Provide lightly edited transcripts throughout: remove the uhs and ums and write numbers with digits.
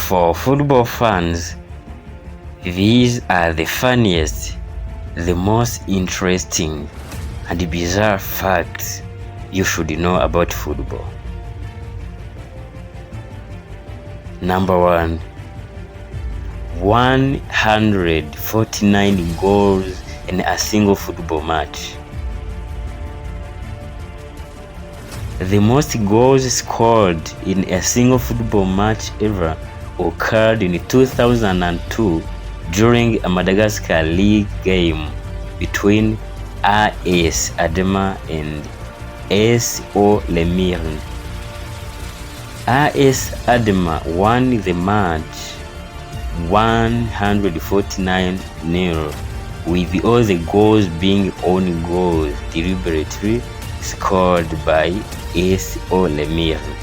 For football fans, these are the funniest, the most interesting, and bizarre facts you should know about football. Number 1. 149 goals in a single football match. The most goals scored in a single football match ever occurred in 2002 during a Madagascar League game between AS Adema and ASO Lemirne. AS Adema won the match 149-0, with all the goals being own goals deliberately scored by ASO Lemirne.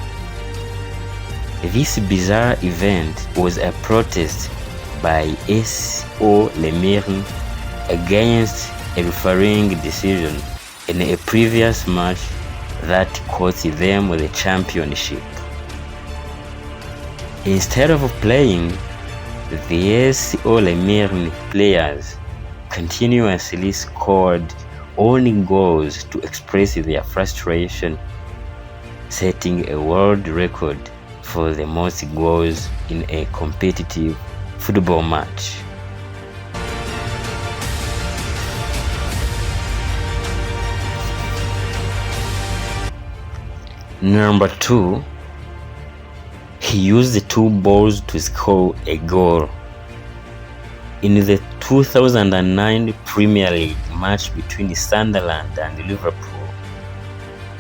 This bizarre event was a protest by ASO Lemirne against a refereeing decision in a previous match that cost them the championship. Instead of playing, the ASO Lemirne players continuously scored own goals to express their frustration, setting a world record for the most goals in a competitive football match. Number 2. He used 2 balls to score a goal. In the 2009 Premier League match between Sunderland and Liverpool,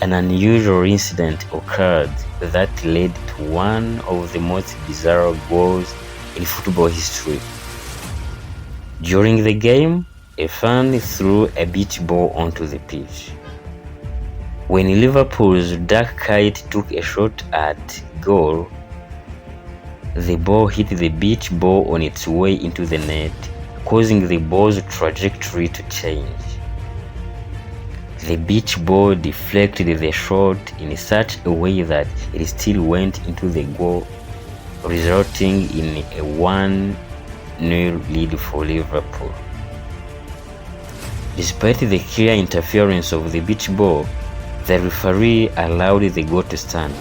an unusual incident occurred that led to one of the most bizarre goals in football history. During the game, a fan threw a beach ball onto the pitch. When Liverpool's Dark Kite took a shot at goal, the ball hit the beach ball on its way into the net, causing the ball's trajectory to change. The beach ball deflected the shot in such a way that it still went into the goal, resulting in a 1-0 lead for Liverpool. Despite the clear interference of the beach ball, the referee allowed the goal to stand.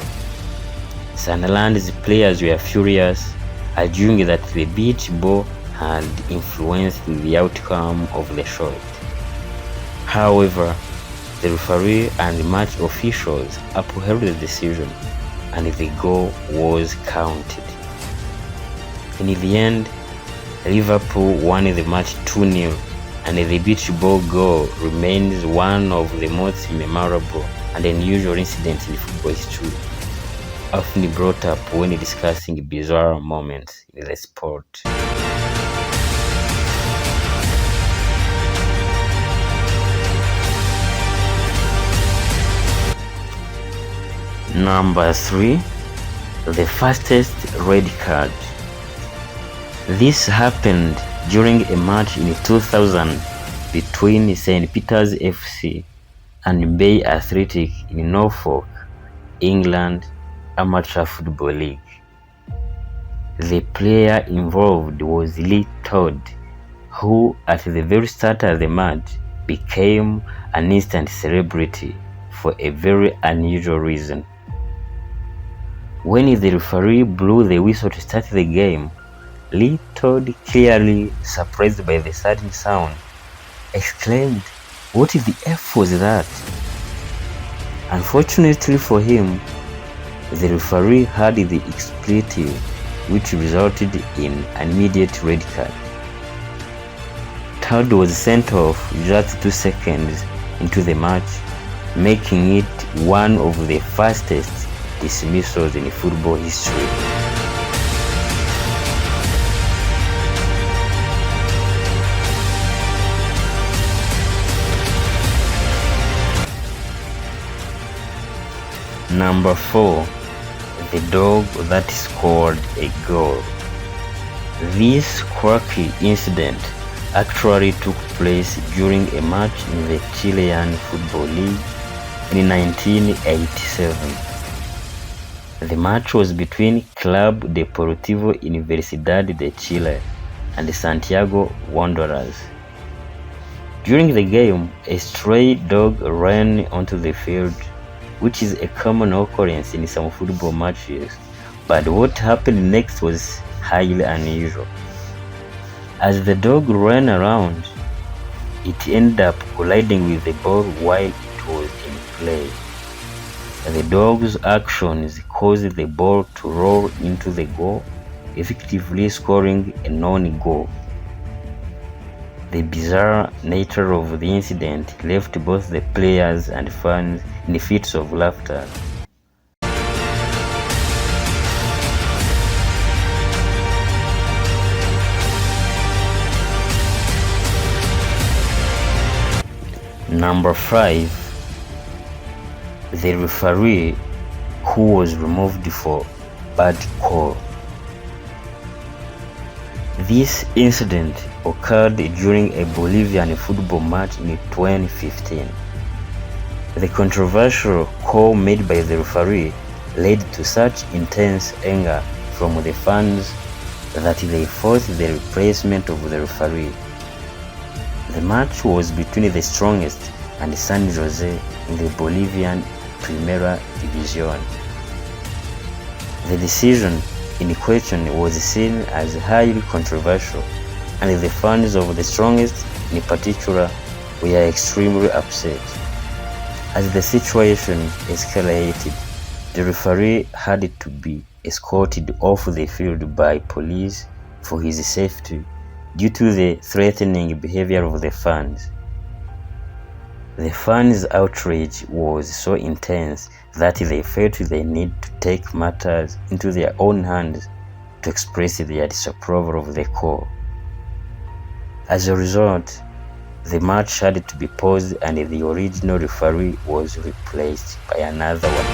Sunderland's players were furious, arguing that the beach ball had influenced the outcome of the shot. However, the referee and match officials upheld the decision, and the goal was counted. In the end, Liverpool won the match 2-0, and the beach ball goal remains one of the most memorable and unusual incidents in football history, often brought up when discussing bizarre moments in the sport. Number 3. The fastest red card. This happened during a match in 2000 between St. Peter's FC and Bay Athletic in Norfolk, England Amateur Football League. The player involved was Lee Todd, who at the very start of the match became an instant celebrity for a very unusual reason. When the referee blew the whistle to start the game, Lee Todd, clearly surprised by the sudden sound, exclaimed, "What the F was that?" Unfortunately for him, the referee heard the expletive, which resulted in an immediate red card. Todd was sent off just 2 seconds into the match, making it one of the fastest dismissals in football history. Number 4. The dog that scored a goal. This quirky incident actually took place during a match in the Chilean Football League in 1987. The match was between Club Deportivo Universidad de Chile and Santiago Wanderers. During the game, a stray dog ran onto the field, which is a common occurrence in some football matches, but what happened next was highly unusual. As the dog ran around, it ended up colliding with the ball while it was in play. The dog's actions caused the ball to roll into the goal, effectively scoring a non-goal. The bizarre nature of the incident left both the players and fans in fits of laughter. Number 5. The referee who was removed for bad call. This incident occurred during a Bolivian football match in 2015. The controversial call made by the referee led to such intense anger from the fans that they forced the replacement of the referee. The match was between the Strongest and San Jose in the Bolivian Primera División. The decision in question was seen as highly controversial, and the fans of the Strongest in particular were extremely upset. As the situation escalated, the referee had to be escorted off the field by police for his safety due to the threatening behavior of the fans. The fans' outrage was so intense that they felt they need to take matters into their own hands to express their disapproval of the call. As a result, the match had to be paused and the original referee was replaced by another one.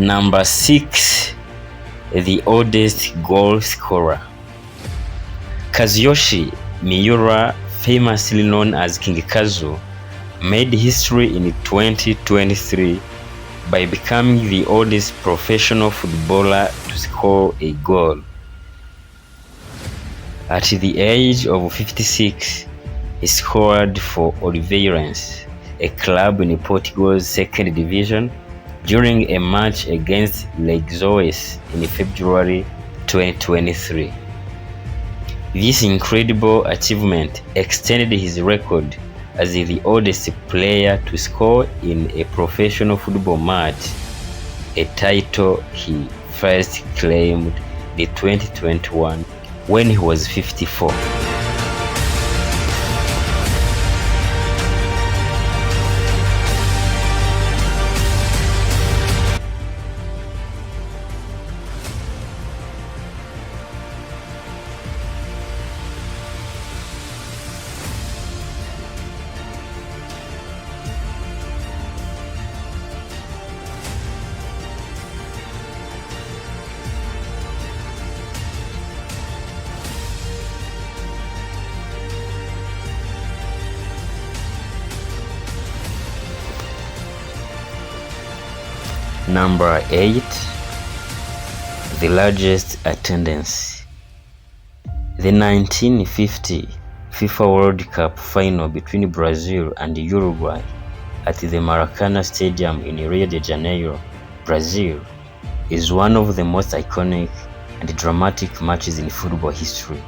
Number 6. The oldest goal scorer. Kazuyoshi Miura, famously known as King Kazu, made history in 2023 by becoming the oldest professional footballer to score a goal. At the age of 56, he scored for Oliveirense, a club in Portugal's second division, during a match against Legoas in February 2023. This incredible achievement extended his record as the oldest player to score in a professional football match, a title he first claimed in 2021 when he was 54. Number 8. The largest attendance. The 1950 FIFA World Cup final between Brazil and Uruguay at the Maracanã Stadium in Rio de Janeiro, Brazil, is one of the most iconic and dramatic matches in football history.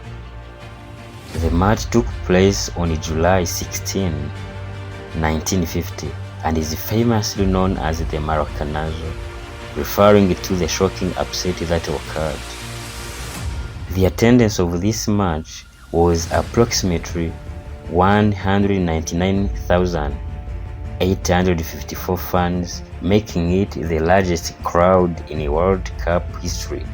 The match took place on July 16, 1950, and is famously known as the Maracanazo, referring to the shocking upset that occurred. The attendance of this match was approximately 199,854 fans, making it the largest crowd in World Cup history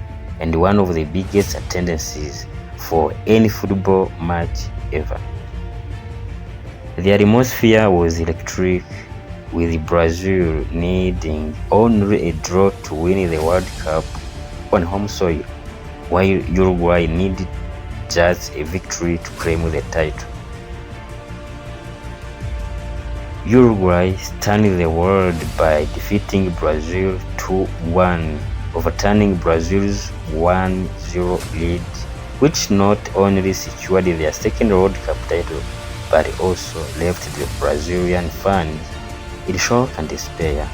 and one of the biggest attendances for any football match ever. The atmosphere was electric, with Brazil needing only a draw to win the World Cup on home soil, while Uruguay needed just a victory to claim the title. Uruguay stunned the world by defeating Brazil 2-1, overturning Brazil's 1-0 lead, which not only secured their second World Cup title, but also left the Brazilian fans in shock and despair.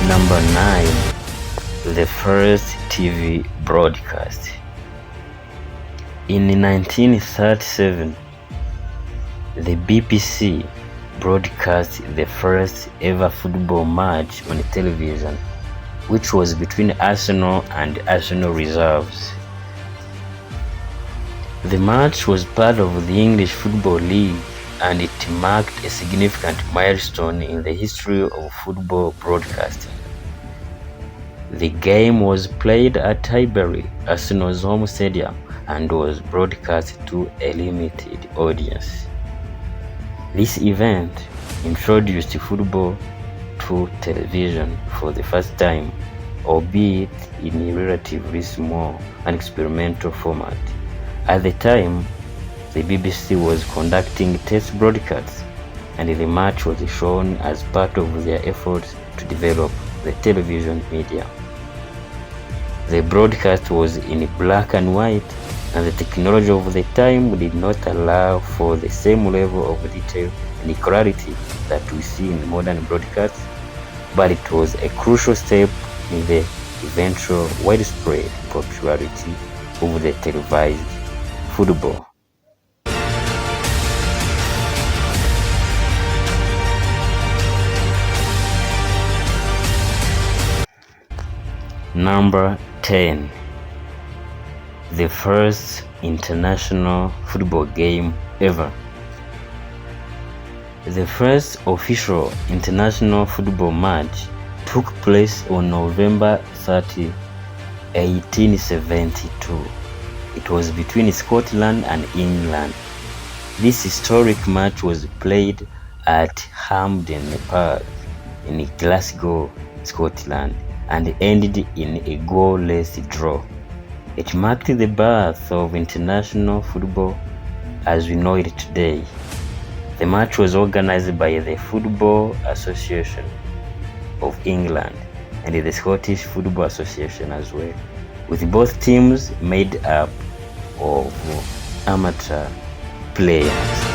Number 9. The first TV broadcast. In 1937, the BBC broadcast the first ever football match on television, which was between Arsenal and Arsenal reserves. The match was part of the English Football League, and it marked a significant milestone in the history of football broadcasting. The game was played at Highbury, Arsenal's home stadium, and was broadcast to a limited audience. This event introduced football to television for the first time, albeit in a relatively small and experimental format. At the time, the BBC was conducting test broadcasts, and the match was shown as part of their efforts to develop the television media. The broadcast was in black and white, and the technology of the time did not allow for the same level of detail and clarity that we see in modern broadcasts, but it was a crucial step in the eventual widespread popularity of the televised football. Number 10. The first international football game ever. The first official international football match took place on November 30, 1872. It was between Scotland and England. This historic match was played at Hampden Park in Glasgow, Scotland, and ended in a goalless draw. It marked the birth of international football as we know it today. The match was organized by the Football Association of England and the Scottish Football Association as well, with both teams made up of amateur players.